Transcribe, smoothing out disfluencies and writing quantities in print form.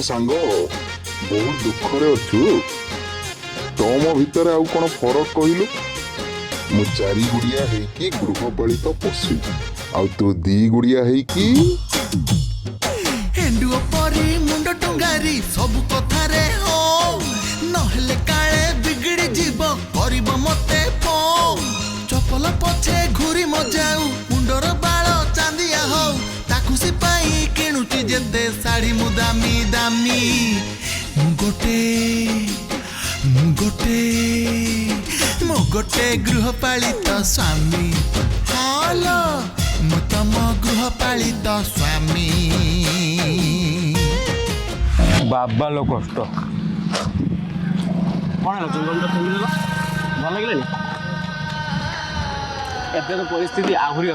सांग बहुत दुख रे अच्छु तम भितर आउ कौन फरक कहलु मु चारि गुड़िया हेकी गृहपालित पशु आउ तू दी गुड़िया हेकी हेंडुओ परी मुंड टंगारी सब कथारे हो नहले काले बिगड़ी जीव करिब मते पो चपल पछे घुरी मजाऊ मुंडर बाल चांदिया हो ताकु सिपाही किणुची जेते साड़ी मुदामी दामी गोटे गृहपालित स्वामी हालो मु तम गृहपालित स्वामी बाबा लो कष्ट कौन है जंगल भल लगे एत परिस्थिति आहरी